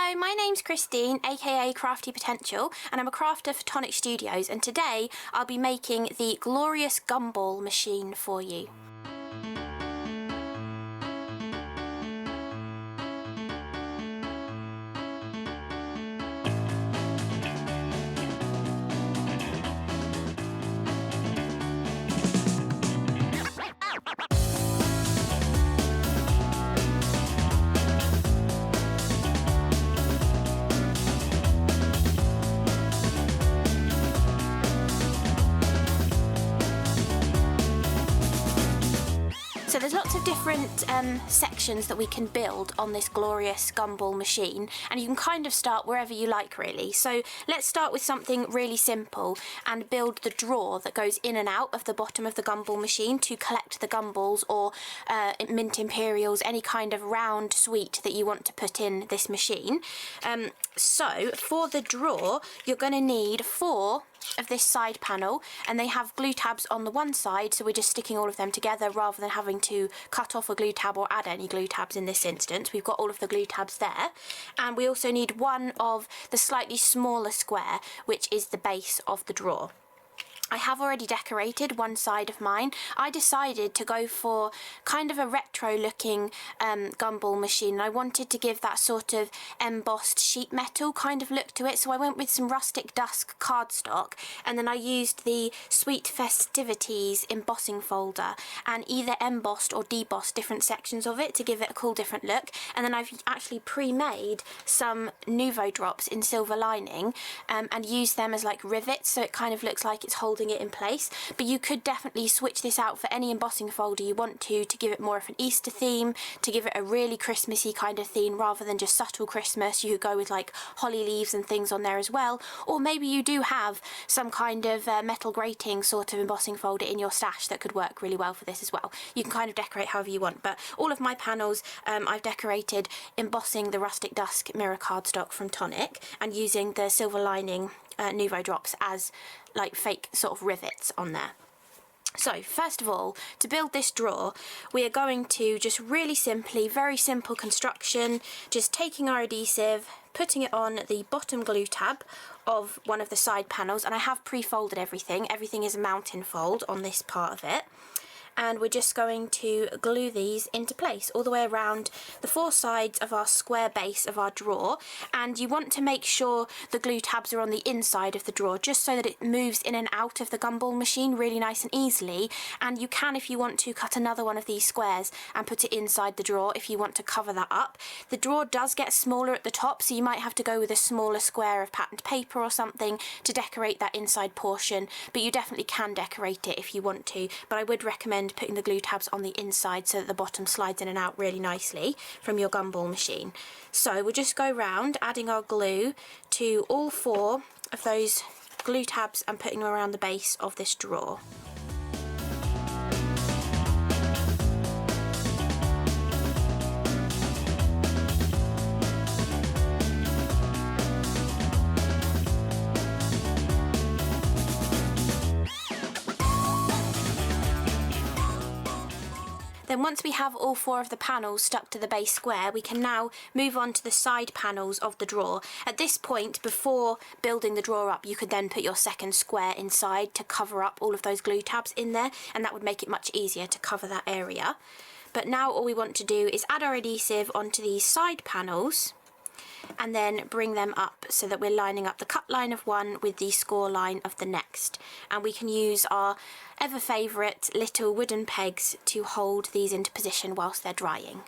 Hello, my name's Christine, aka Crafti Potential, and I'm a crafter for Tonic Studios, and today I'll be making the Glorious Gumball Machine for you. So there's lots of different sections that we can build on this Glorious Gumball Machine, and you can kind of start wherever you like really. So let's start with something really simple and build the drawer that goes in and out of the bottom of the Gumball Machine to collect the gumballs or mint imperials, any kind of round sweet that you want to put in this machine. So for the drawer you're going to need 4 of this side panel, and they have glue tabs on the one side, so we're just sticking all of them together rather than having to cut off a glue tab or add any glue tabs in this instance. We've got all of the glue tabs there, and we also need 1 of the slightly smaller square, which is the base of the drawer. I have already decorated one side of mine. I decided to go for kind of a retro looking gumball machine. I wanted to give that sort of embossed sheet metal kind of look to it, so I went with some rustic dusk cardstock, and then I used the Sweet Festivities embossing folder and either embossed or debossed different sections of it to give it a cool different look. And then I've actually pre-made some Nouveau drops in silver lining and used them as like rivets, so it kind of looks like it's holding it in place. But you could definitely switch this out for any embossing folder you want to give it more of an Easter theme, to give it a really Christmassy kind of theme rather than just subtle Christmas. You could go with like holly leaves and things on there as well, or maybe you do have some kind of metal grating sort of embossing folder in your stash that could work really well for this as well. You can kind of decorate however you want, but all of my panels I've decorated embossing the rustic dusk mirror cardstock from Tonic and using the silver lining Nouveau drops as like fake sort of rivets on there. So first of all, to build this drawer, we are going to just really simply, very simple construction, just taking our adhesive, putting it on the bottom glue tab of one of the side panels, and I have pre-folded everything. Everything is a mountain fold on this part of it. And we're just going to glue these into place all the way around the 4 sides of our square base of our drawer. And you want to make sure the glue tabs are on the inside of the drawer, just so that it moves in and out of the gumball machine really nice and easily. And you can, if you want to, cut another one of these squares and put it inside the drawer if you want to cover that up. The drawer does get smaller at the top, so you might have to go with a smaller square of patterned paper or something to decorate that inside portion, but you definitely can decorate it if you want to. But I would recommend putting the glue tabs on the inside so that the bottom slides in and out really nicely from your gumball machine. So we'll just go round adding our glue to all 4 of those glue tabs and putting them around the base of this drawer. Then once we have all 4 of the panels stuck to the base square, we can now move on to the side panels of the drawer. At this point, before building the drawer up, you could then put your second square inside to cover up all of those glue tabs in there, and that would make it much easier to cover that area. But now all we want to do is add our adhesive onto these side panels and then bring them up so that we're lining up the cut line of one with the score line of the next. And we can use our ever favourite little wooden pegs to hold these into position whilst they're drying.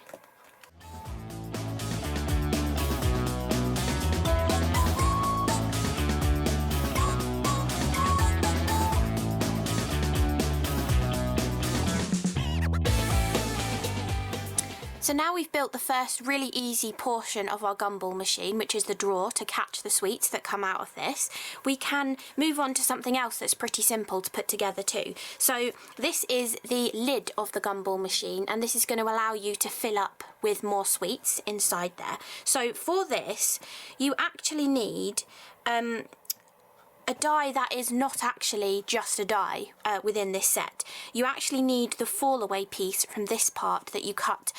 So now we've built the first really easy portion of our gumball machine, which is the drawer to catch the sweets that come out of this. We can move on to something else that's pretty simple to put together too. So this is the lid of the gumball machine, and this is going to allow you to fill up with more sweets inside there. So for this, you actually need a a die that is not actually just a die within this set. You actually need the fall away piece from this part that you cut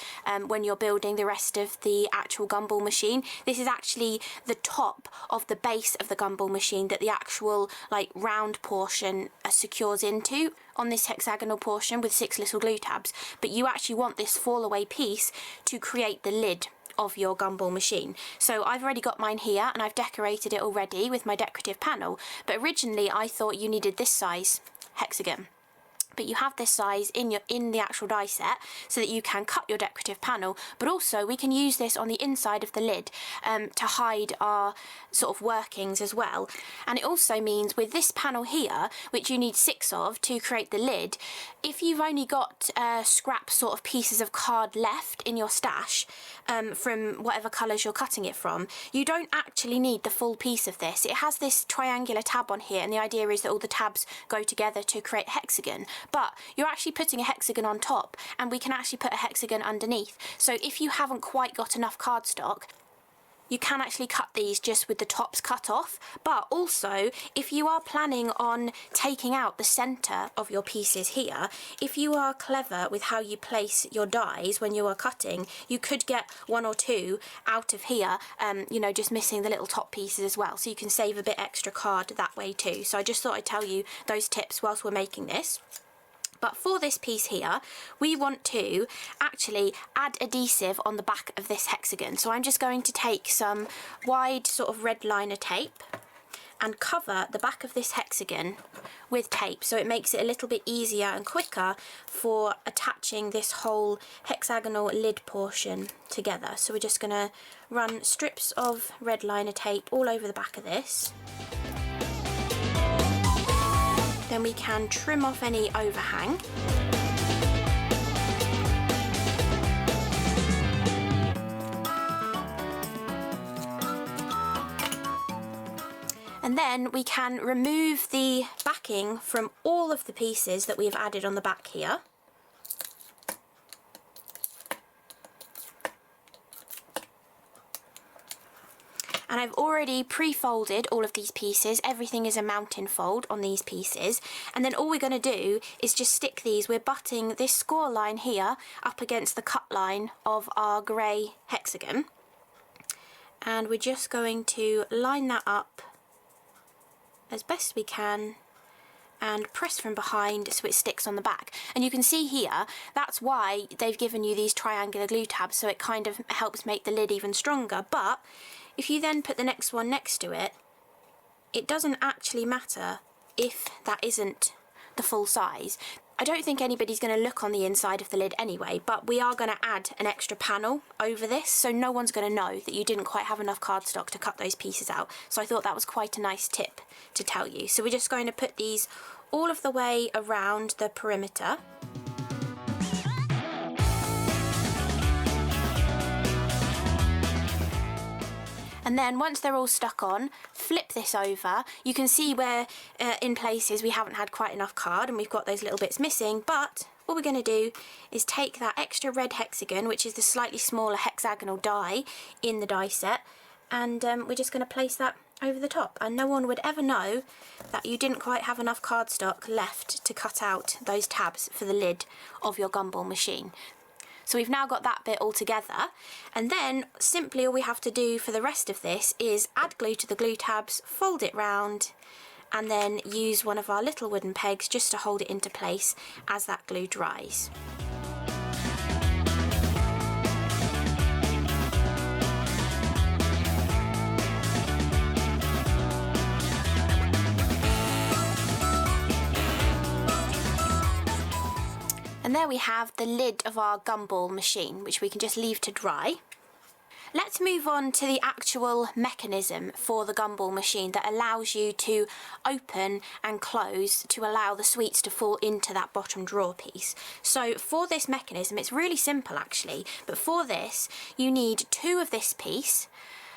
when you're building the rest of the actual gumball machine. This is actually the top of the base of the gumball machine that the actual like round portion secures into on this hexagonal portion with 6 little glue tabs, but you actually want this fall away piece to create the lid of your gumball machine. So I've already got mine here and I've decorated it already with my decorative panel, but originally I thought you needed this size hexagon. But you have this size in the actual die set so that you can cut your decorative panel, but also we can use this on the inside of the lid to hide our sort of workings as well. And it also means with this panel here, which you need 6 of to create the lid, if you've only got scrap sort of pieces of card left in your stash from whatever colours you're cutting it from, you don't actually need the full piece of this. It has this triangular tab on here, and the idea is that all the tabs go together to create a hexagon. But you're actually putting a hexagon on top, and we can actually put a hexagon underneath. So if you haven't quite got enough cardstock, you can actually cut these just with the tops cut off. But also, if you are planning on taking out the centre of your pieces here, if you are clever with how you place your dies when you are cutting, you could get 1 or 2 out of here, you know, just missing the little top pieces as well. So you can save a bit extra card that way too. So I just thought I'd tell you those tips whilst we're making this. But for this piece here, we want to actually add adhesive on the back of this hexagon. So I'm just going to take some wide sort of red liner tape and cover the back of this hexagon with tape, so it makes it a little bit easier and quicker for attaching this whole hexagonal lid portion together. So we're just going to run strips of red liner tape all over the back of this. Then we can trim off any overhang. And then we can remove the backing from all of the pieces that we've added on the back here. And I've already pre-folded all of these pieces. Everything is a mountain fold on these pieces. And then all we're going to do is just stick these. We're butting this score line here up against the cut line of our grey hexagon. And we're just going to line that up as best we can and press from behind so it sticks on the back. And you can see here, that's why they've given you these triangular glue tabs, so it kind of helps make the lid even stronger. But if you then put the next one next to it, it doesn't actually matter if that isn't the full size. I don't think anybody's going to look on the inside of the lid anyway, but we are going to add an extra panel over this, so no one's going to know that you didn't quite have enough cardstock to cut those pieces out. So I thought that was quite a nice tip to tell you. So we're just going to put these all of the way around the perimeter. And then once they're all stuck on, flip this over. You can see where in places we haven't had quite enough card and we've got those little bits missing, but what we're going to do is take that extra red hexagon, which is the slightly smaller hexagonal die in the die set, and we're just going to place that over the top, and no one would ever know that you didn't quite have enough cardstock left to cut out those tabs for the lid of your gumball machine. So we've now got that bit all together, and then simply all we have to do for the rest of this is add glue to the glue tabs, fold it round, and then use one of our little wooden pegs just to hold it into place as that glue dries. And there we have the lid of our gumball machine, which we can just leave to dry. Let's move on to the actual mechanism for the gumball machine that allows you to open and close to allow the sweets to fall into that bottom drawer piece. So for this mechanism, it's really simple actually, but for this you need 2 of this piece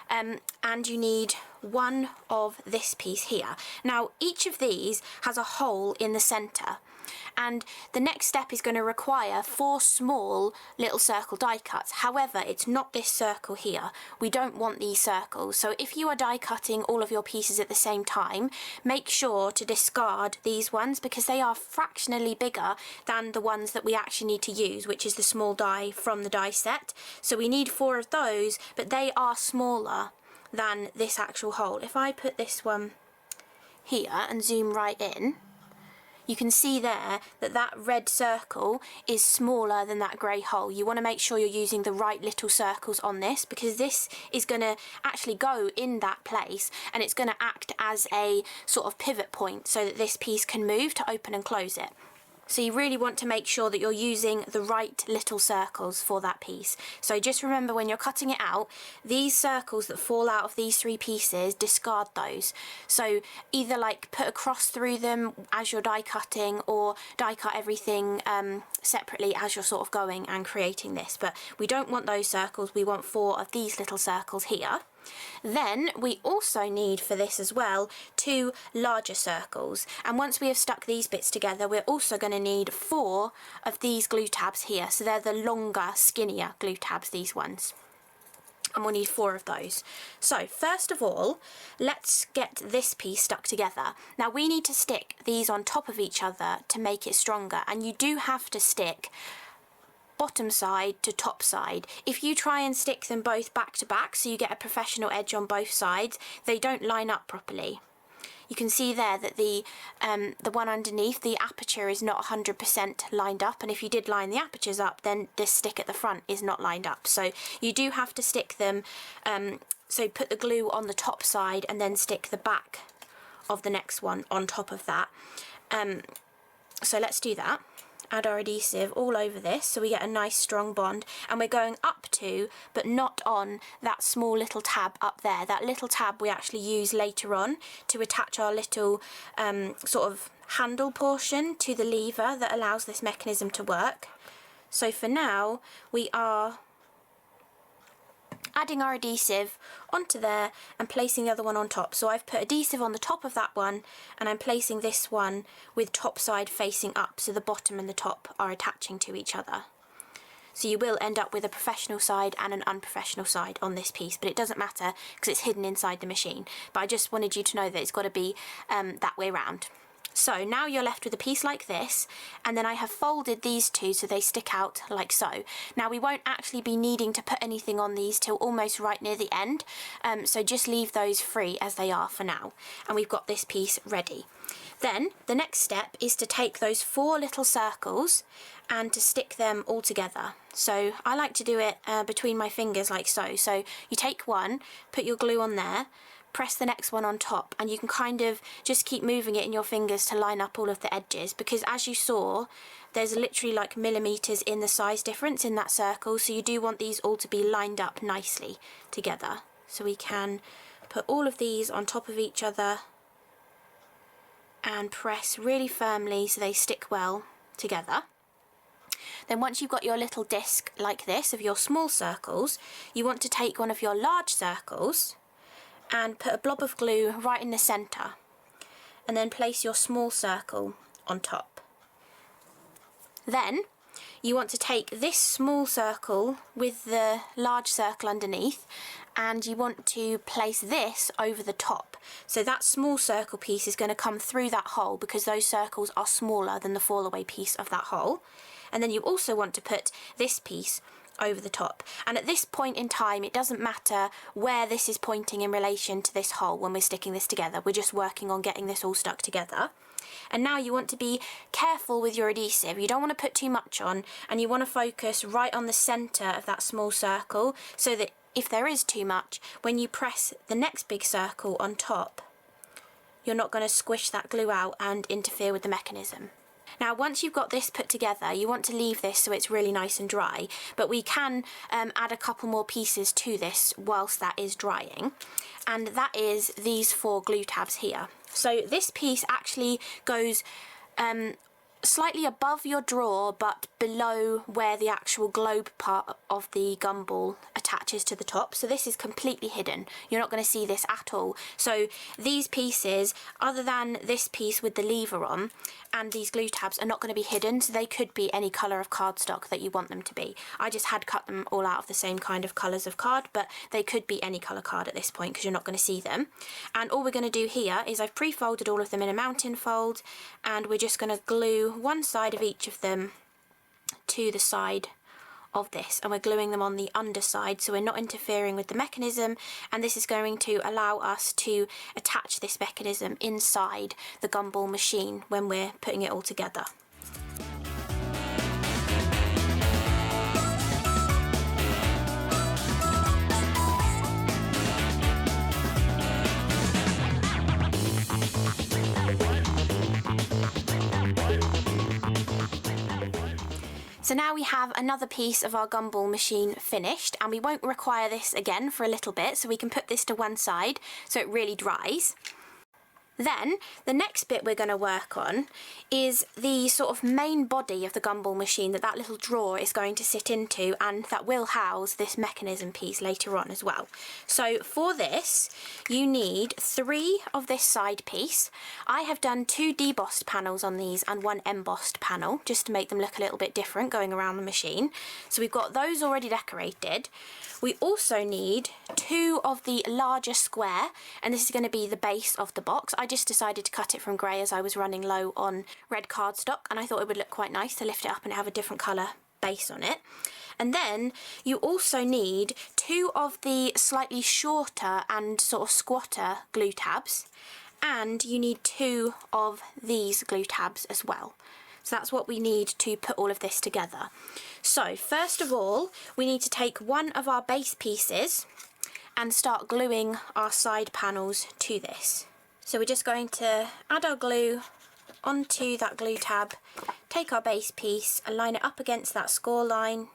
and you need one of this piece here. Now each of these has a hole in the centre, and the next step is going to require 4 small little circle die cuts. However, it's not this circle here. We don't want these circles. So if you are die cutting all of your pieces at the same time, make sure to discard these ones because they are fractionally bigger than the ones that we actually need to use, which is the small die from the die set. So we need 4 of those, but they are smaller than this actual hole. If I put this one here and zoom right in, you can see there that that red circle is smaller than that grey hole. You want to make sure you're using the right little circles on this because this is going to actually go in that place and it's going to act as a sort of pivot point so that this piece can move to open and close it. So you really want to make sure that you're using the right little circles for that piece. So just remember when you're cutting it out, these circles that fall out of these 3 pieces, discard those. So either like put a cross through them as you're die cutting or die cut everything separately as you're sort of going and creating this. But we don't want those circles, we want 4 of these little circles here. Then we also need for this as well 2 larger circles, and once we have stuck these bits together we're also going to need 4 of these glue tabs here. So they're the longer, skinnier glue tabs, these ones, and we'll need 4 of those. So first of all, let's get this piece stuck together. Now we need to stick these on top of each other to make it stronger, and you do have to stick bottom side to top side. If you try and stick them both back to back so you get a professional edge on both sides, they don't line up properly. You can see there that the one underneath, the aperture is not 100% lined up, and if you did line the apertures up then this stick at the front is not lined up. So you do have to stick them, so put the glue on the top side and then stick the back of the next one on top of that. So let's do that. Add our adhesive all over this so we get a nice strong bond, and we're going up to but not on that small little tab up there. That little tab we actually use later on to attach our little sort of handle portion to the lever that allows this mechanism to work. So for now we are adding our adhesive onto there and placing the other one on top. So I've put adhesive on the top of that one and I'm placing this one with top side facing up, so the bottom and the top are attaching to each other. So you will end up with a professional side and an unprofessional side on this piece, but it doesn't matter because it's hidden inside the machine. But I just wanted you to know that it's got to be that way round. So now you're left with a piece like this, and then I have folded these 2 so they stick out like so. Now we won't actually be needing to put anything on these till almost right near the end, so just leave those free as they are for now. And we've got this piece ready. Then the next step is to take those 4 little circles and to stick them all together. So I like to do it between my fingers like so. So you take one, put your glue on there, press the next one on top, and you can kind of just keep moving it in your fingers to line up all of the edges, because as you saw there's literally like millimeters in the size difference in that circle, so you do want these all to be lined up nicely together. So we can put all of these on top of each other and press really firmly so they stick well together. Then once you've got your little disc like this of your small circles, you want to take one of your large circles and put a blob of glue right in the centre, and then place your small circle on top. Then you want to take this small circle with the large circle underneath, and you want to place this over the top. So that small circle piece is going to come through that hole because those circles are smaller than the fall away piece of that hole. And then you also want to put this piece over the top, and at this point in time it doesn't matter where this is pointing in relation to this hole when we're sticking this together. We're just working on getting this all stuck together. And now you want to be careful with your adhesive. You don't want to put too much on, and you want to focus right on the centre of that small circle so that if there is too much, when you press the next big circle on top, you're not going to squish that glue out and interfere with the mechanism. Now once you've got this put together, you want to leave this so it's really nice and dry, but we can add a couple more pieces to this whilst that is drying, and that is these 4 glue tabs here. So this piece actually goes slightly above your drawer but below where the actual globe part of the gumball attaches to the top. So this is completely hidden. You're not going to see this at all. So these pieces, other than this piece with the lever on and these glue tabs, are not going to be hidden. So they could be any colour of cardstock that you want them to be. I just had cut them all out of the same kind of colours of card, but they could be any colour card at this point because you're not going to see them. And all we're going to do here is I've pre-folded all of them in a mountain fold, and we're just going to glue one side of each of them to the side of this, and we're gluing them on the underside so we're not interfering with the mechanism, and this is going to allow us to attach this mechanism inside the gumball machine when we're putting it all together. So now we have another piece of our gumball machine finished, and we won't require this again for a little bit, so we can put this to one side so it really dries. Then the next bit we're going to work on is the sort of main body of the gumball machine that little drawer is going to sit into, and that will house this mechanism piece later on as well. So for this you need 3 of this side piece. I have done 2 debossed panels on these and 1 embossed panel just to make them look a little bit different going around the machine. So we've got those already decorated. We also need 2 of the larger square, and this is going to be the base of the box. I just decided to cut it from grey as I was running low on red cardstock, and I thought it would look quite nice to lift it up and have a different colour base on it. And then you also need 2 of the slightly shorter and sort of squatter glue tabs, and you need 2 of these glue tabs as well. So that's what we need to put all of this together. So first of all, we need to take one of our base pieces and start gluing our side panels to this. So we're just going to add our glue onto that glue tab, take our base piece and line it up against that score line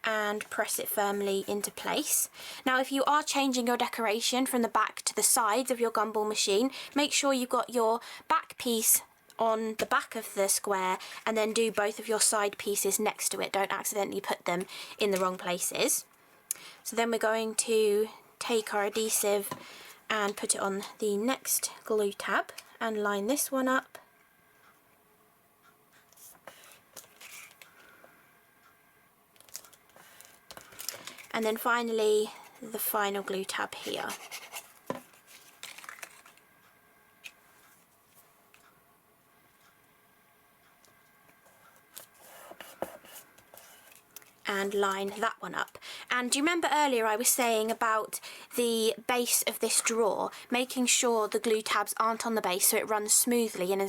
and press it firmly into place. Now if you are changing your decoration from the back to the sides of your gumball machine, make sure you've got your back piece on the back of the square and then do both of your side pieces next to it. Don't accidentally put them in the wrong places. So then we're going to take our adhesive and put it on the next glue tab and line this one up. And then finally the final glue tab here. And line that one up. And do you remember earlier I was saying about the base of this drawer, making sure the glue tabs aren't on the base so it runs smoothly and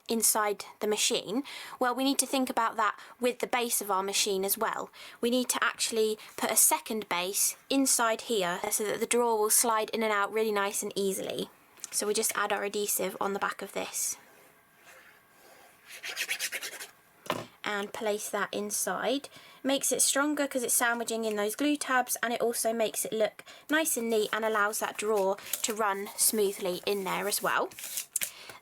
inside the machine? Well, we need to think about that with the base of our machine as well. We need to actually put a second base inside here so that the drawer will slide in and out really nice and easily. So we just add our adhesive on the back of this and place that inside. Makes it stronger because it's sandwiching in those glue tabs, and it also makes it look nice and neat and allows that drawer to run smoothly in there as well.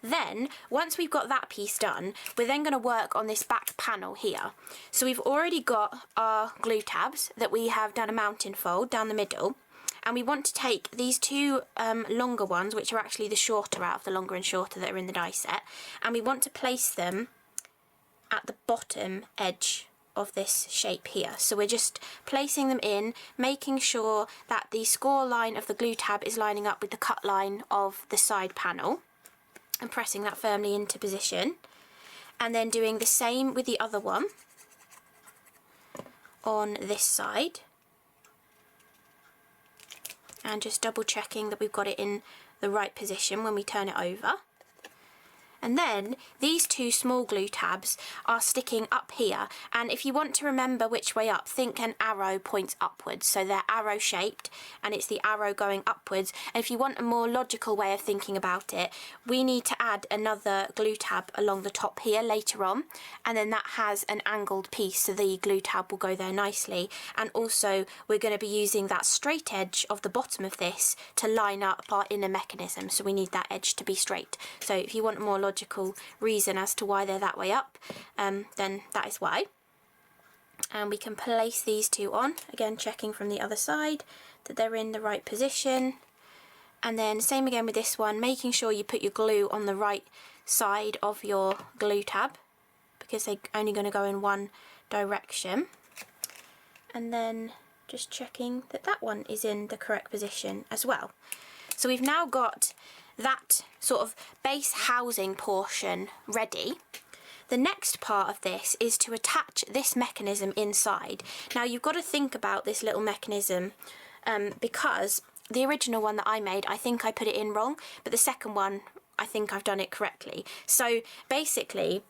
Then, once we've got that piece done, we're then going to work on this back panel here. So we've already got our glue tabs that we have done a mountain fold down the middle, and we want to take these 2 longer ones, which are actually the shorter out of the longer and shorter that are in the die set, and we want to place them at the bottom edge of this shape here. So we're just placing them in, making sure that the score line of the glue tab is lining up with the cut line of the side panel and pressing that firmly into position, and then doing the same with the other one on this side, and just double checking that we've got it in the right position when we turn it over. And then these 2 small glue tabs are sticking up here, and if you want to remember which way up, think an arrow points upwards. So they're arrow shaped and it's the arrow going upwards. And if you want a more logical way of thinking about it, we need to add another glue tab along the top here later on, and then that has an angled piece so the glue tab will go there nicely. And also we're going to be using that straight edge of the bottom of this to line up our inner mechanism, so we need that edge to be straight. So if you want a more logical reason as to why they're that way up, then that is why. And we can place these two on, again checking from the other side that they're in the right position. And then same again with this one, making sure you put your glue on the right side of your glue tab, because they're only going to go in one direction. And then just checking that that one is in the correct position as well. So we've now got that sort of base housing portion ready. The next part of this is to attach this mechanism inside. Now you've got to think about this little mechanism because the original one that I made, I think I put it in wrong, but the second one, I think I've done it correctly. So basically,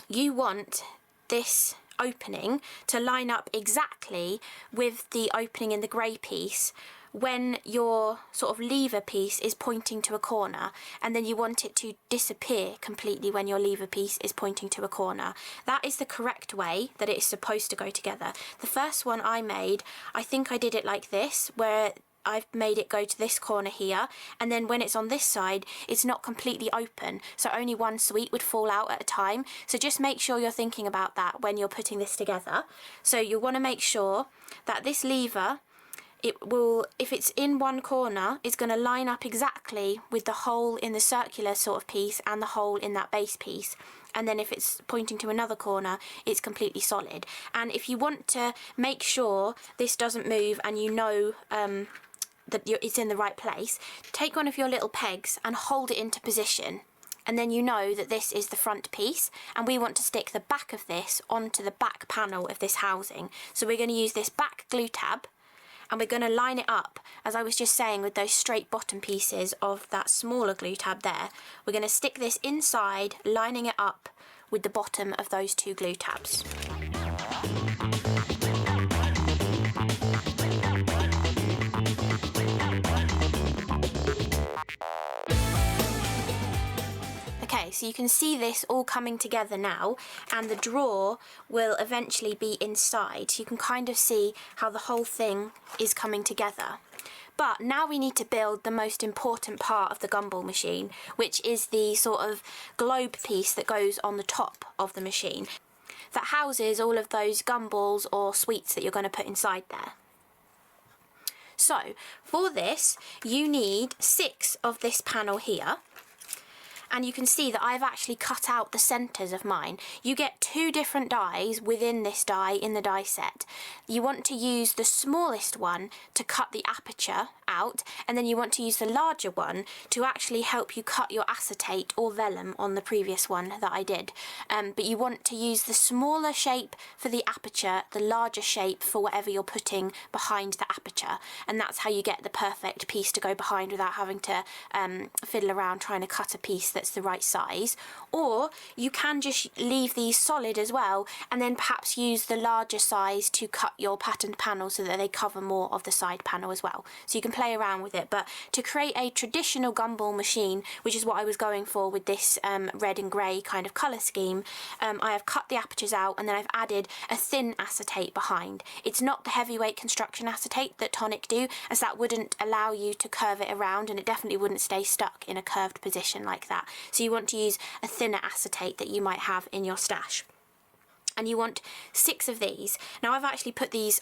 you want this opening to line up exactly with the opening in the grey piece when your sort of lever piece is pointing to a corner, and then you want it to disappear completely when your lever piece is pointing to a corner. That is the correct way that it is supposed to go together. The first one I made, I think I did it like this, where I've made it go to this corner here, and then when it's on this side it's not completely open, so only one sweet would fall out at a time. So just make sure you're thinking about that when you're putting this together. So you want to make sure that this lever, it will, if it's in one corner, it's going to line up exactly with the hole in the circular sort of piece and the hole in that base piece. And then if it's pointing to another corner, it's completely solid. And if you want to make sure this doesn't move and you know that it's in the right place, take one of your little pegs and hold it into position. And then you know that this is the front piece, and we want to stick the back of this onto the back panel of this housing. So we're going to use this back glue tab, and we're going to line it up, as I was just saying, with those straight bottom pieces of that smaller glue tab there. We're going to stick this inside, lining it up with the bottom of those two glue tabs. Okay, so you can see this all coming together now, and the drawer will eventually be inside, so you can kind of see how the whole thing is coming together. But now we need to build the most important part of the gumball machine, which is the sort of globe piece that goes on the top of the machine, that houses all of those gumballs or sweets that you're going to put inside there. So for this you need 6 of this panel here. And you can see that I've actually cut out the centres of mine. You get 2 different dies within this die in the die set. You want to use the smallest one to cut the aperture out, and then you want to use the larger one to actually help you cut your acetate or vellum on the previous one that I did. But you want to use the smaller shape for the aperture, the larger shape for whatever you're putting behind the aperture, and that's how you get the perfect piece to go behind without having to fiddle around trying to cut a piece that's the right size. Or you can just leave these solid as well, and then perhaps use the larger size to cut your patterned panel so that they cover more of the side panel as well. So you can play around with it, but to create a traditional gumball machine, which is what I was going for with this red and grey kind of colour scheme, I have cut the apertures out, and then I've added a thin acetate behind. It's not the heavyweight construction acetate that Tonic do, as that wouldn't allow you to curve it around, and it definitely wouldn't stay stuck in a curved position like that. So you want to use a thinner acetate that you might have in your stash. And you want 6 of these. Now I've actually put these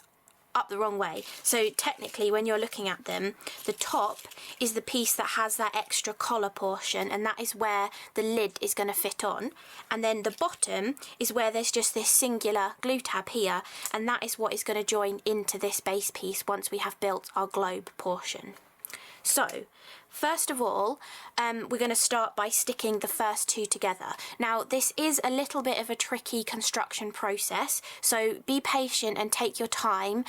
up the wrong way, so technically when you're looking at them, the top is the piece that has that extra collar portion, and that is where the lid is going to fit on, and then the bottom is where there's just this singular glue tab here, and that is what is going to join into this base piece once we have built our globe portion. So first of all, we're going to start by sticking the first 2 together. Now this is a little bit of a tricky construction process, so be patient and take your time,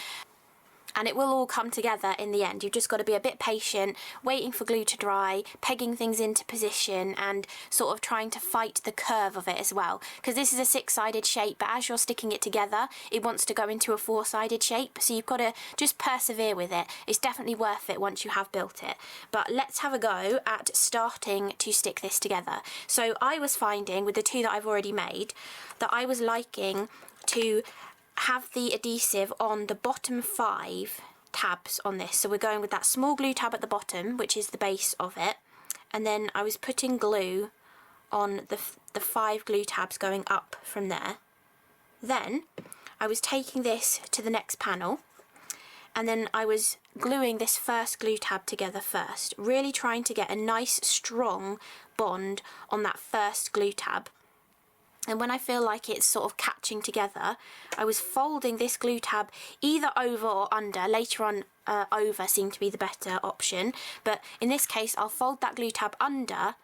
and it will all come together in the end. You've just got to be a bit patient, waiting for glue to dry, pegging things into position, and sort of trying to fight the curve of it as well, because this is a 6-sided shape, but as you're sticking it together it wants to go into a 4-sided shape, so you've got to just persevere with it. It's definitely worth it once you have built it. But let's have a go at starting to stick this together. So I was finding with the 2 that I've already made that I was liking to have the adhesive on the bottom 5 tabs on this. So we're going with that small glue tab at the bottom, which is the base of it, and then I was putting glue on the 5 glue tabs going up from there. Then I was taking this to the next panel, and then I was gluing this first glue tab together first, really trying to get a nice strong bond on that first glue tab. And when I feel like it's sort of catching together, I was folding this glue tab either over or under. Later on, over seemed to be the better option, but in this case I'll fold that glue tab under,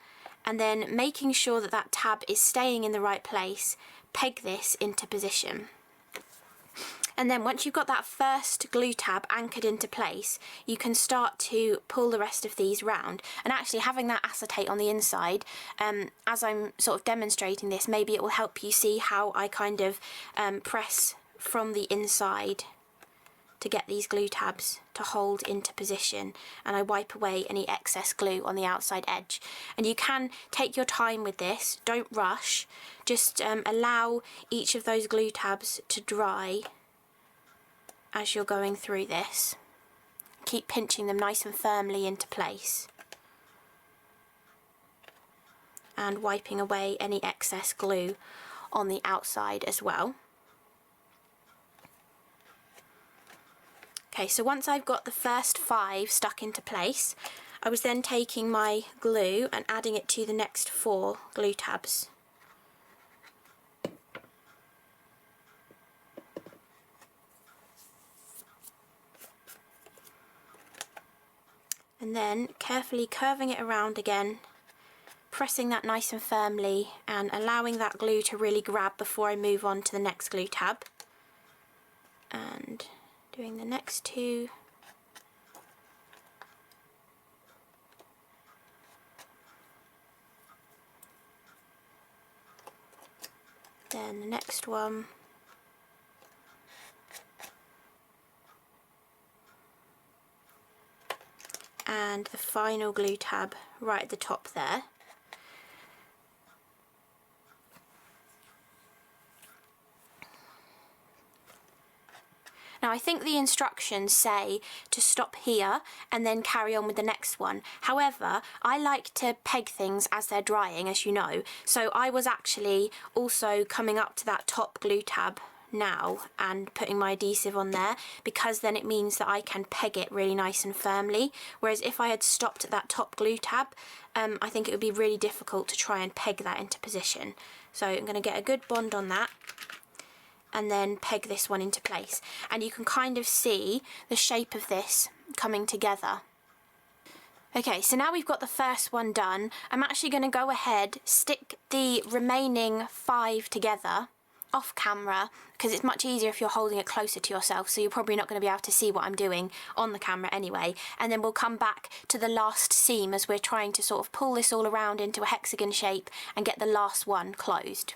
and then making sure that that tab is staying in the right place, peg this into position. And then once you've got that first glue tab anchored into place, you can start to pull the rest of these round. And actually having that acetate on the inside, as I'm sort of demonstrating this, maybe it will help you see how I kind of press from the inside to get these glue tabs to hold into position, and I wipe away any excess glue on the outside edge. And you can take your time with this, don't rush, just allow each of those glue tabs to dry as you're going through this. Keep pinching them nice and firmly into place and wiping away any excess glue on the outside as well. Okay, so once I've got the first 5 stuck into place, I was then taking my glue and adding it to the next 4 glue tabs. And then carefully curving it around again, pressing that nice and firmly and allowing that glue to really grab before I move on to the next glue tab. And doing the next 2. Then the next one. And the final glue tab right at the top there. Now I think the instructions say to stop here and then carry on with the next one. However, I like to peg things as they're drying, as you know, so I was actually also coming up to that top glue tab now and putting my adhesive on there, because then it means that I can peg it really nice and firmly, whereas if I had stopped at that top glue tab, I think it would be really difficult to try and peg that into position. So I'm going to get a good bond on that and then peg this one into place, and you can kind of see the shape of this coming together. Okay, so now we've got the first one done, I'm actually going to go ahead, stick the remaining 5 together off camera, because it's much easier if you're holding it closer to yourself, so you're probably not going to be able to see what I'm doing on the camera anyway, and then we'll come back to the last seam as we're trying to sort of pull this all around into a hexagon shape and get the last one closed.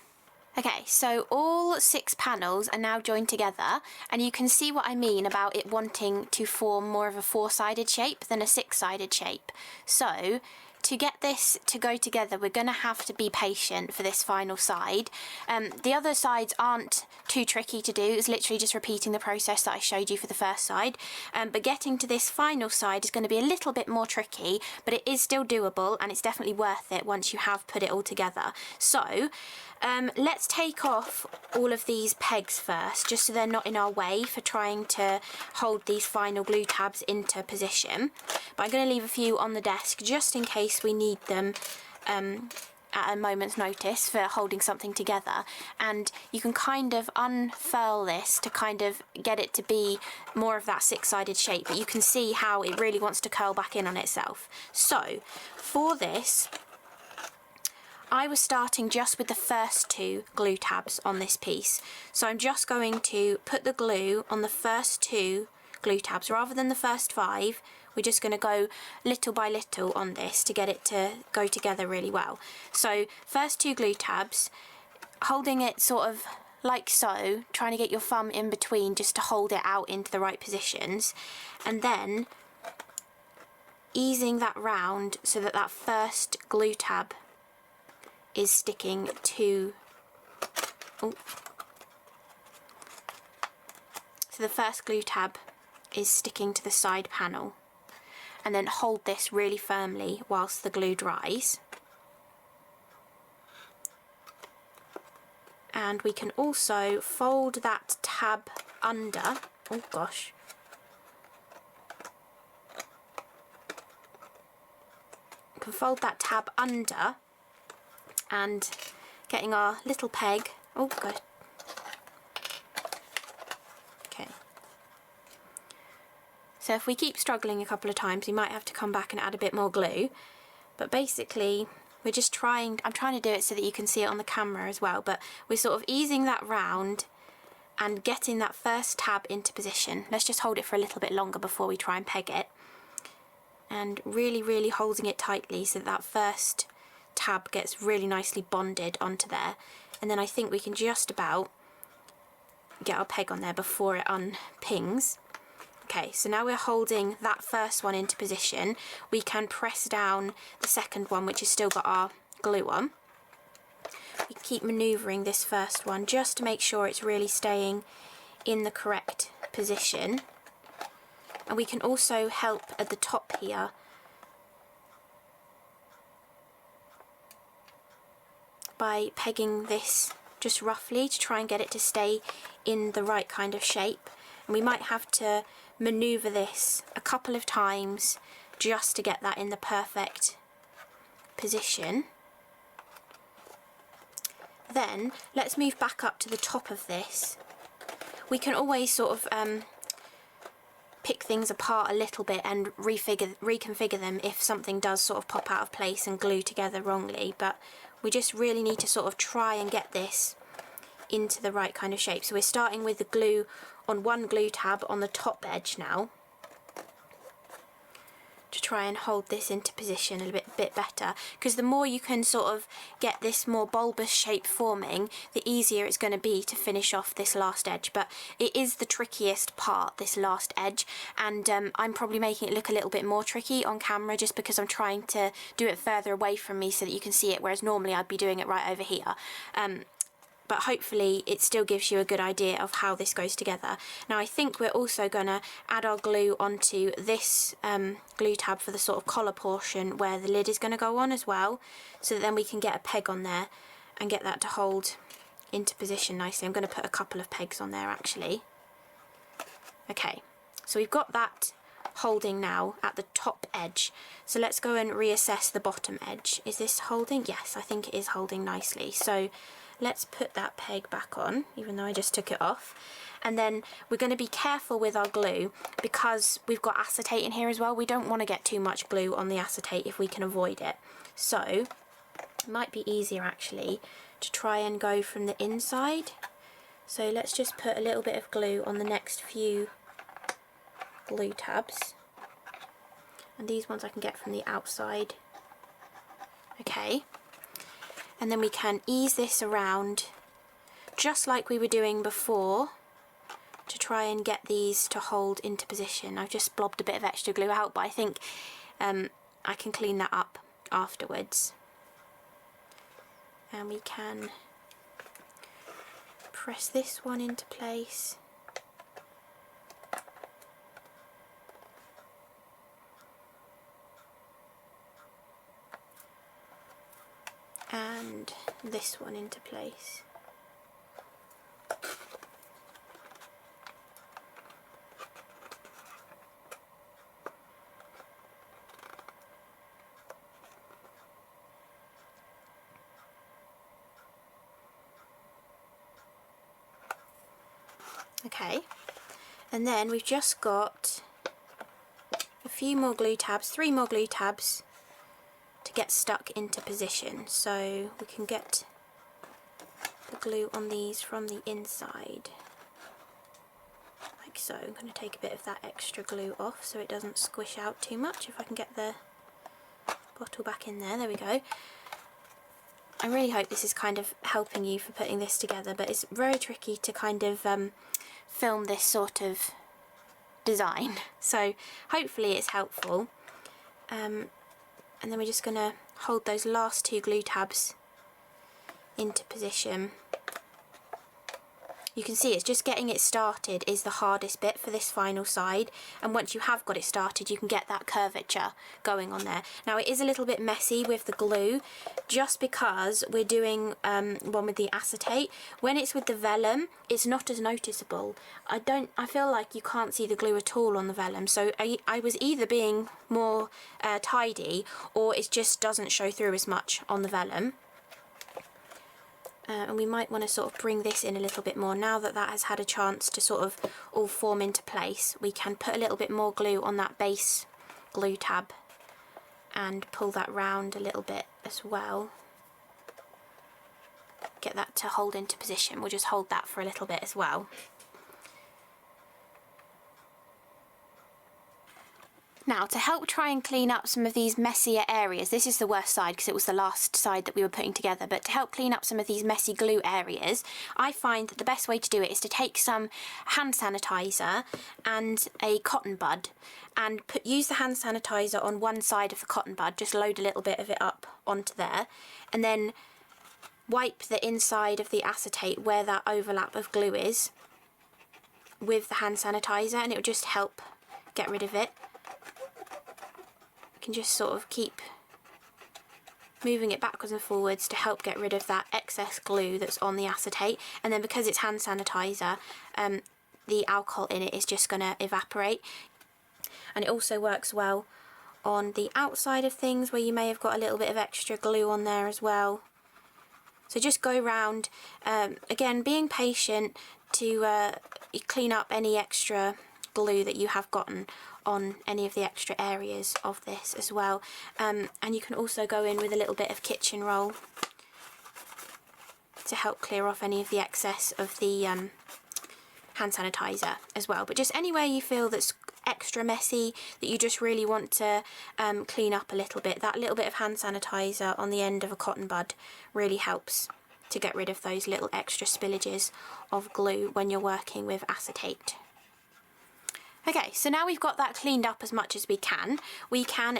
Okay, so all 6 panels are now joined together, and you can see what I mean about it wanting to form more of a 4-sided shape than a 6-sided shape. So to get this to go together, we're going to have to be patient for this final side. The other sides aren't too tricky to do, it's literally just repeating the process that I showed you for the first side. But getting to this final side is going to be a little bit more tricky, but it is still doable, and it's definitely worth it once you have put it all together. So let's take off all of these pegs first, just so they're not in our way for trying to hold these final glue tabs into position. But I'm going to leave a few on the desk just in case we need them at a moment's notice for holding something together. And you can kind of unfurl this to kind of get it to be more of that 6-sided shape, but you can see how it really wants to curl back in on itself. So for this, I was starting just with the first 2 glue tabs on this piece. So I'm just going to put the glue on the first 2 glue tabs rather than the first 5. We're just going to go little by little on this to get it to go together really well. So first 2 glue tabs, holding it sort of like so, trying to get your thumb in between just to hold it out into the right positions, and then easing that round so that that first glue tab is sticking to, so the first glue tab is sticking to the side panel, and then hold this really firmly whilst the glue dries. And we can also fold that tab under. Oh gosh. We can fold that tab under and getting our little peg. Oh gosh. Okay. So if we keep struggling a couple of times, we might have to come back and add a bit more glue. But basically, we're just trying, I'm trying to do it so that you can see it on the camera as well, but we're sort of easing that round and getting that first tab into position. Let's just hold it for a little bit longer before we try and peg it. And really, really holding it tightly so that first tab gets really nicely bonded onto there. And then I think we can just about get our peg on there before it unpings. Okay, so now we're holding that first one into position. We can press down the second one, which has still got our glue on. We keep manoeuvring this first one just to make sure it's really staying in the correct position. And we can also help at the top here by pegging this just roughly to try and get it to stay in the right kind of shape. And we might have to manoeuvre this a couple of times just to get that in the perfect position. Then let's move back up to the top of this. We can always sort of pick things apart a little bit and reconfigure them if something does sort of pop out of place and glue together wrongly, but we just really need to sort of try and get this into the right kind of shape. So we're starting with the glue on one glue tab on the top edge now to try and hold this into position a bit better, because the more you can sort of get this more bulbous shape forming, the easier it's going to be to finish off this last edge. But it is the trickiest part, this last edge, and I'm probably making it look a little bit more tricky on camera just because I'm trying to do it further away from me so that you can see it, whereas normally I'd be doing it right over here. But hopefully it still gives you a good idea of how this goes together. Now I think we're also going to add our glue onto this glue tab for the sort of collar portion where the lid is going to go on as well, so that then we can get a peg on there and get that to hold into position nicely. I'm going to put a couple of pegs on there actually. Okay, so we've got that holding now at the top edge. So let's go and reassess the bottom edge. Is this holding? Yes, I think it is holding nicely. So let's put that peg back on, even though I just took it off. And then we're going to be careful with our glue because we've got acetate in here as well. We don't want to get too much glue on the acetate if we can avoid it. So it might be easier actually to try and go from the inside. So let's just put a little bit of glue on the next few glue tabs. And these ones I can get from the outside. Okay. And then we can ease this around just like we were doing before to try and get these to hold into position. I've just blobbed a bit of extra glue out, but I think I can clean that up afterwards. And we can press this one into place. And this one into place. Okay, and then we've just got a few more glue tabs, 3 more glue tabs to get stuck into position. So we can get the glue on these from the inside, like so. I'm going to take a bit of that extra glue off so it doesn't squish out too much. If I can get the bottle back in there, there we go. I really hope this is kind of helping you for putting this together, but it's very tricky to kind of film this sort of design, so hopefully it's helpful. And then we're just going to hold those last 2 glue tabs into position. you can see it's just getting it started is the hardest bit for this final side, and once you have got it started you can get that curvature going on there. Now it is a little bit messy with the glue just because we're doing one with the acetate. When it's with the vellum it's not as noticeable. I feel like you can't see the glue at all on the vellum, so I was either being more tidy or it just doesn't show through as much on the vellum. And we might want to sort of bring this in a little bit more. Now that that has had a chance to sort of all form into place, we can put a little bit more glue on that base glue tab and pull that round a little bit as well. Get that to hold into position. We'll just hold that for a little bit as well. Now, to help try and clean up some of these messier areas, this is the worst side because it was the last side that we were putting together, but to help clean up some of these messy glue areas, I find that the best way to do it is to take some hand sanitizer and a cotton bud and use the hand sanitizer on one side of the cotton bud, just load a little bit of it up onto there, and then wipe the inside of the acetate where that overlap of glue is with the hand sanitizer, and it will just help get rid of it. You can just sort of keep moving it backwards and forwards to help get rid of that excess glue that's on the acetate, and then because it's hand sanitizer, the alcohol in it is just going to evaporate. And it also works well on the outside of things where you may have got a little bit of extra glue on there as well. So just go round, again being patient to clean up any extra glue that you have gotten on any of the extra areas of this as well. And you can also go in with a little bit of kitchen roll to help clear off any of the excess of the hand sanitizer as well. But just anywhere you feel that's extra messy, that you just really want to clean up a little bit, that little bit of hand sanitizer on the end of a cotton bud really helps to get rid of those little extra spillages of glue when you're working with acetate. Okay, so now we've got that cleaned up as much as we can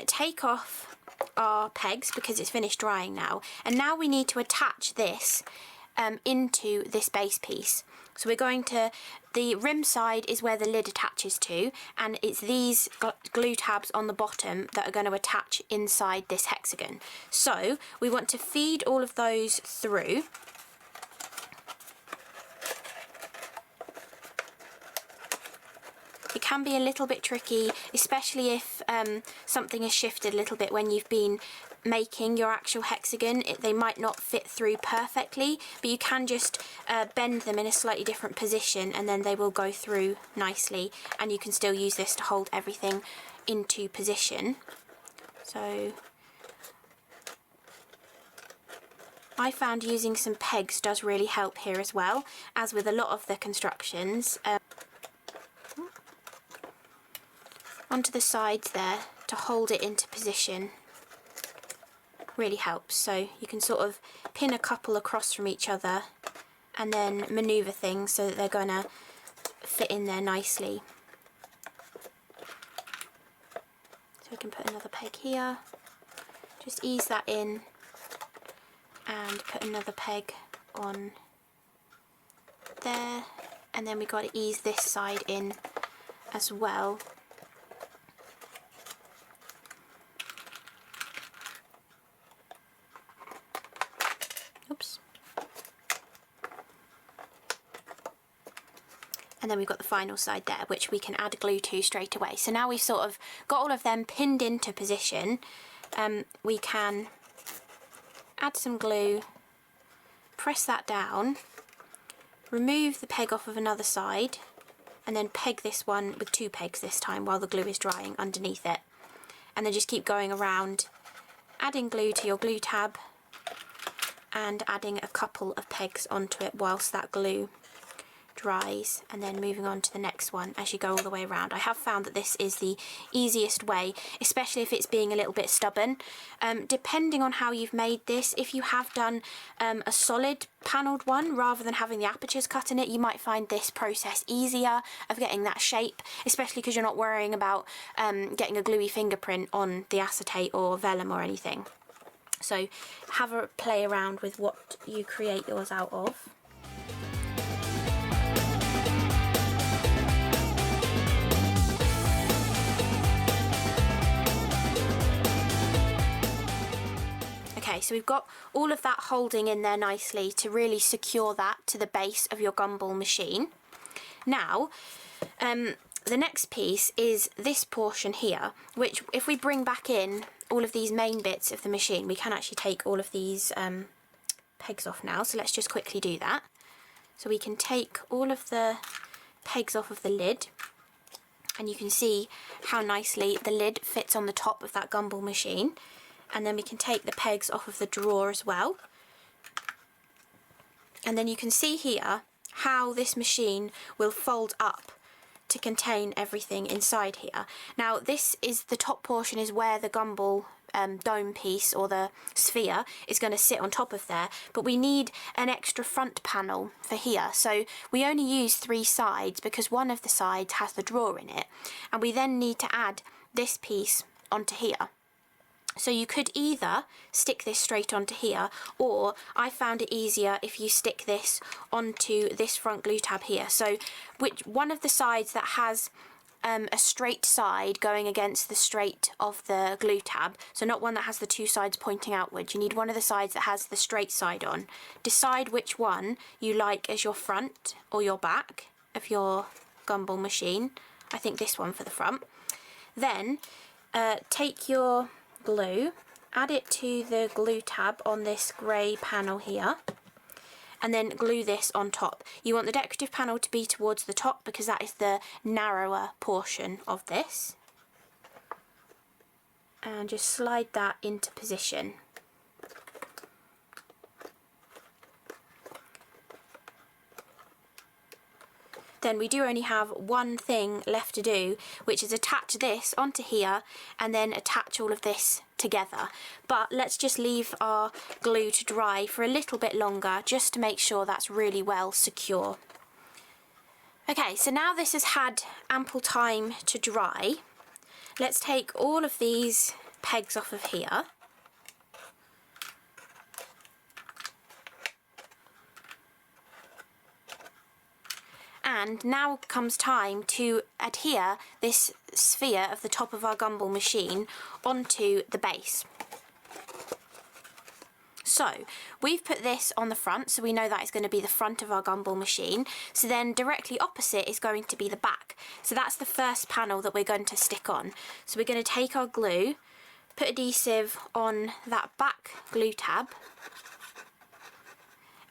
take off our pegs because it's finished drying now, and now we need to attach this into this base piece. So we're going to, the rim side is where the lid attaches to, and it's these glue tabs on the bottom that are going to attach inside this hexagon. So we want to feed all of those through. It can be a little bit tricky, especially if something has shifted a little bit when you've been making your actual hexagon. They might not fit through perfectly, but you can just bend them in a slightly different position and then they will go through nicely, and you can still use this to hold everything into position. So I found using some pegs does really help here as well, as with a lot of the constructions. Onto the sides there to hold it into position really helps. So you can sort of pin a couple across from each other and then manoeuvre things so that they're going to fit in there nicely. So we can put another peg here, just ease that in and put another peg on there, and then we've got to ease this side in as well. Oops. And then we've got the final side there, which we can add glue to straight away. So now we've sort of got all of them pinned into position, we can add some glue, press that down, remove the peg off of another side, and then peg this one with 2 pegs this time while the glue is drying underneath it. And then just keep going around, adding glue to your glue tab and adding a couple of pegs onto it whilst that glue dries, and then moving on to the next one as you go all the way around. I have found that this is the easiest way, especially if it's being a little bit stubborn. Depending on how you've made this, if you have done a solid panelled one rather than having the apertures cut in it, you might find this process easier of getting that shape, especially because you're not worrying about getting a gluey fingerprint on the acetate or vellum or anything. So have a play around with what you create yours out of. Okay, so we've got all of that holding in there nicely to really secure that to the base of your gumball machine. Now, the next piece is this portion here, which if we bring back in all of these main bits of the machine, we can actually take all of these pegs off now. So let's just quickly do that. So we can take all of the pegs off of the lid, and you can see how nicely the lid fits on the top of that gumball machine. And then we can take the pegs off of the drawer as well. And then you can see here how this machine will fold up to contain everything inside here. Now this is the top portion, is where the gumball dome piece or the sphere is going to sit on top of there, but we need an extra front panel for here, so we only use 3 sides because one of the sides has the drawer in it, and we then need to add this piece onto here. So you could either stick this straight onto here, or I found it easier if you stick this onto this front glue tab here. So one of the sides that has a straight side going against the straight of the glue tab, so not one that has the 2 sides pointing outwards. You need one of the sides that has the straight side on. Decide which one you like as your front or your back of your gumball machine. I think this one for the front. Then take your glue, add it to the glue tab on this grey panel here, and then glue this on top. You want the decorative panel to be towards the top because that is the narrower portion of this. And just slide that into position. Then we do only have one thing left to do, which is attach this onto here and then attach all of this together. But let's just leave our glue to dry for a little bit longer just to make sure that's really well secure. Okay, so now this has had ample time to dry, let's take all of these pegs off of here. And now comes time to adhere this sphere of the top of our gumball machine onto the base. So we've put this on the front, so we know that is going to be the front of our gumball machine. So then directly opposite is going to be the back. So that's the first panel that we're going to stick on. So we're going to take our glue, put adhesive on that back glue tab,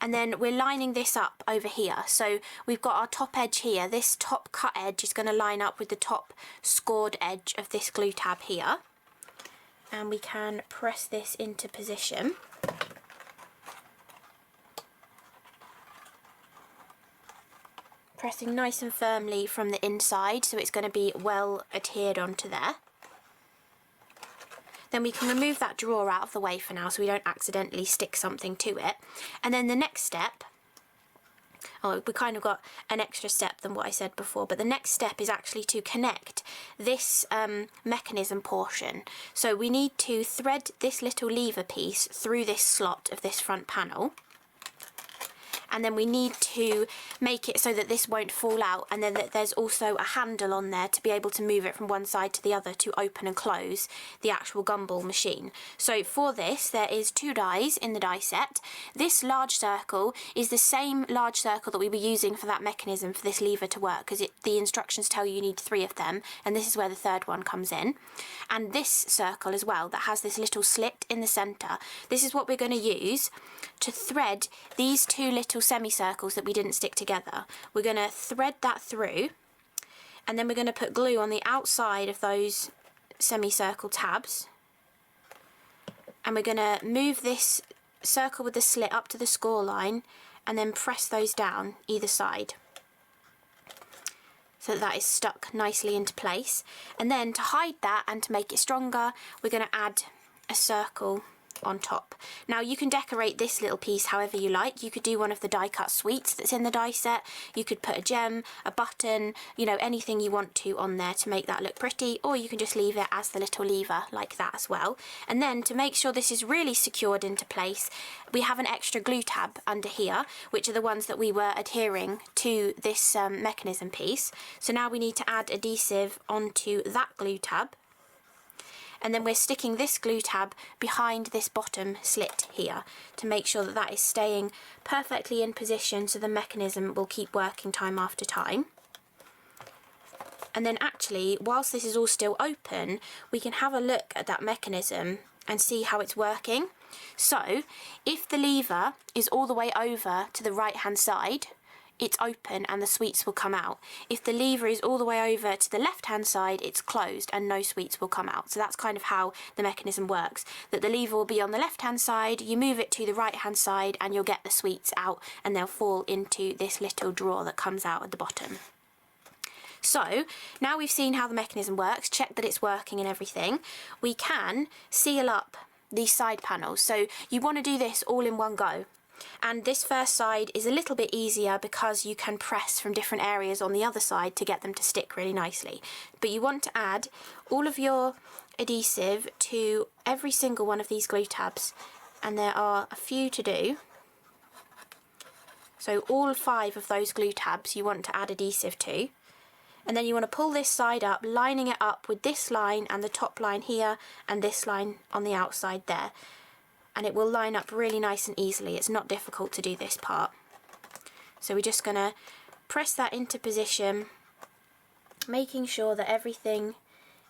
and then we're lining this up over here. So we've got our top edge here. This top cut edge is going to line up with the top scored edge of this glue tab here. And we can press this into position. Pressing nice and firmly from the inside, so it's going to be well adhered onto there. Then we can remove that drawer out of the way for now so we don't accidentally stick something to it. And then the next step, oh, we kind of got an extra step than what I said before, but the next step is actually to connect this mechanism portion. So we need to thread this little lever piece through this slot of this front panel. And then we need to make it so that this won't fall out, and then that there's also a handle on there to be able to move it from one side to the other to open and close the actual gumball machine. So for this, there is 2 dies in the die set. This large circle is the same large circle that we were using for that mechanism for this lever to work, because the instructions tell you need 3 of them, and this is where the 3rd one comes in. And this circle as well, that has this little slit in the centre, this is what we're going to use to thread these 2 little semicircles that we didn't stick together. We're going to thread that through, and then we're going to put glue on the outside of those semicircle tabs, and we're going to move this circle with the slit up to the score line and then press those down either side so that is stuck nicely into place. And then to hide that and to make it stronger, we're going to add a circle on top. Now you can decorate this little piece however you like. You could do one of the die cut sweets that's in the die set. You could put a gem, a button, you know, anything you want to on there to make that look pretty, or you can just leave it as the little lever like that as well. And then to make sure this is really secured into place, we have an extra glue tab under here, which are the ones that we were adhering to this mechanism piece. So now we need to add adhesive onto that glue tab. and then we're sticking this glue tab behind this bottom slit here to make sure that that is staying perfectly in position so the mechanism will keep working time after time. And then actually, whilst this is all still open, we can have a look at that mechanism and see how it's working. So if the lever is all the way over to the right hand side, it's open and the sweets will come out. If the lever is all the way over to the left hand side, it's closed and no sweets will come out. So that's kind of how the mechanism works, that the lever will be on the left hand side, you move it to the right hand side and you'll get the sweets out and they'll fall into this little drawer that comes out at the bottom. So now we've seen how the mechanism works, check that it's working and everything, we can seal up these side panels. So you want to do this all in one go. And this first side is a little bit easier because you can press from different areas on the other side to get them to stick really nicely. But you want to add all of your adhesive to every single one of these glue tabs, and there are a few to do. So all 5 of those glue tabs you want to add adhesive to. And then you want to pull this side up, lining it up with this line and the top line here and this line on the outside there. And it will line up really nice and easily. It's not difficult to do this part. So we're just going to press that into position, making sure that everything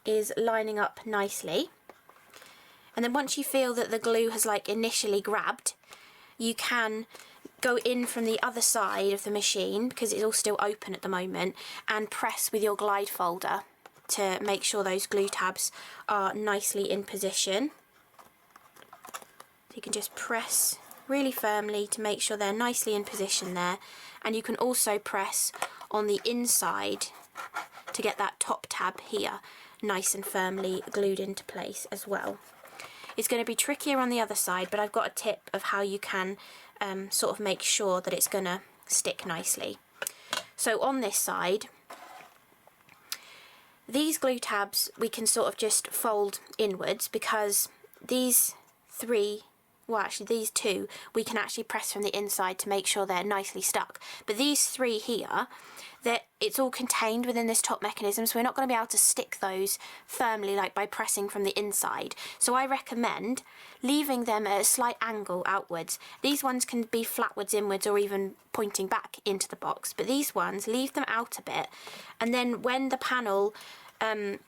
is lining up nicely. And then once you feel that the glue has like initially grabbed, you can go in from the other side of the machine, because it's all still open at the moment, and press with your glide folder to make sure those glue tabs are nicely in position. So you can just press really firmly to make sure they're nicely in position there, and you can also press on the inside to get that top tab here nice and firmly glued into place as well. It's going to be trickier on the other side, but I've got a tip of how you can sort of make sure that it's going to stick nicely. So on this side, these glue tabs we can sort of just fold inwards, because these 3, well actually these 2, we can actually press from the inside to make sure they're nicely stuck. But these 3 here, it's all contained within this top mechanism, so we're not going to be able to stick those firmly like by pressing from the inside. So I recommend leaving them at a slight angle outwards. These ones can be flatwards, inwards, or even pointing back into the box, but these ones, leave them out a bit, and then when the panel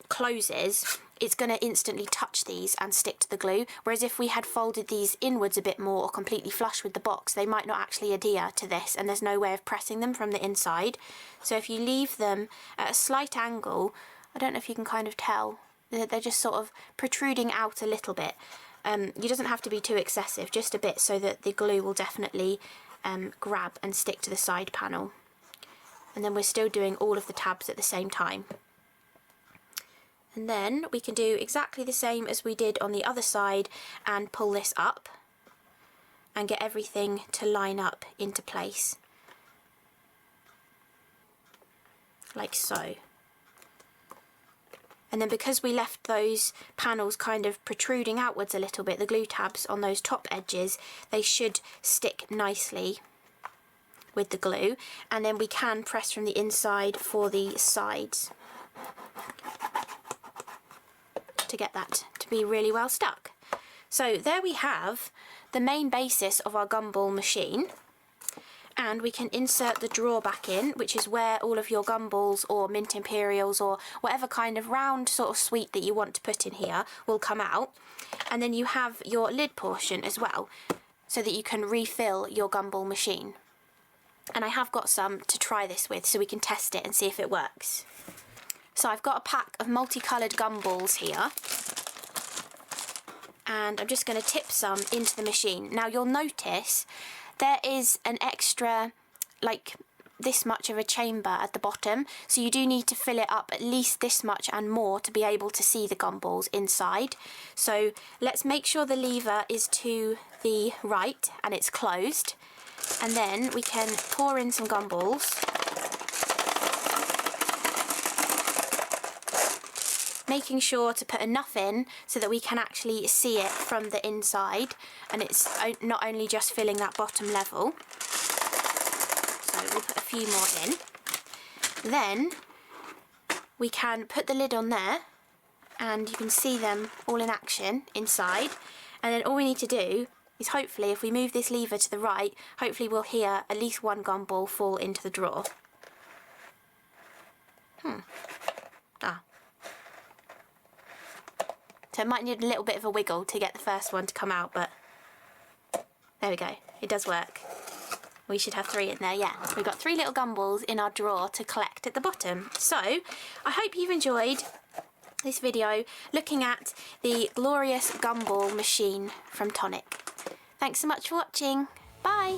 closes, it's going to instantly touch these and stick to the glue, whereas if we had folded these inwards a bit more or completely flush with the box, they might not actually adhere to this, and there's no way of pressing them from the inside. So if you leave them at a slight angle, I don't know if you can kind of tell, they're just sort of protruding out a little bit. It doesn't have to be too excessive, just a bit, so that the glue will definitely grab and stick to the side panel. And then we're still doing all of the tabs at the same time. And then we can do exactly the same as we did on the other side and pull this up and get everything to line up into place, like so. And then because we left those panels kind of protruding outwards a little bit, the glue tabs on those top edges, they should stick nicely with the glue, and then we can press from the inside for the sides to get that to be really well stuck. So there we have the main basis of our gumball machine, and we can insert the drawer back in, which is where all of your gumballs or mint imperials or whatever kind of round sort of sweet that you want to put in here will come out. And then you have your lid portion as well, so that you can refill your gumball machine. And I have got some to try this with, so we can test it and see if it works. So I've got a pack of multicoloured gumballs here, and I'm just going to tip some into the machine. Now you'll notice there is an extra, like this much of a chamber at the bottom, so you do need to fill it up at least this much and more to be able to see the gumballs inside. So let's make sure the lever is to the right and it's closed, and then we can pour in some gumballs, making sure to put enough in so that we can actually see it from the inside, and it's not only just filling that bottom level. So we'll put a few more in. Then we can put the lid on there and you can see them all in action inside. And then all we need to do is hopefully, if we move this lever to the right, hopefully we'll hear at least one gumball fall into the drawer. So it might need a little bit of a wiggle to get the first one to come out, but there we go, it does work. We should have 3 in there, yeah. We've got 3 little gumballs in our drawer to collect at the bottom. So, I hope you've enjoyed this video looking at the Glorious Gumball Machine from Tonic. Thanks so much for watching. Bye!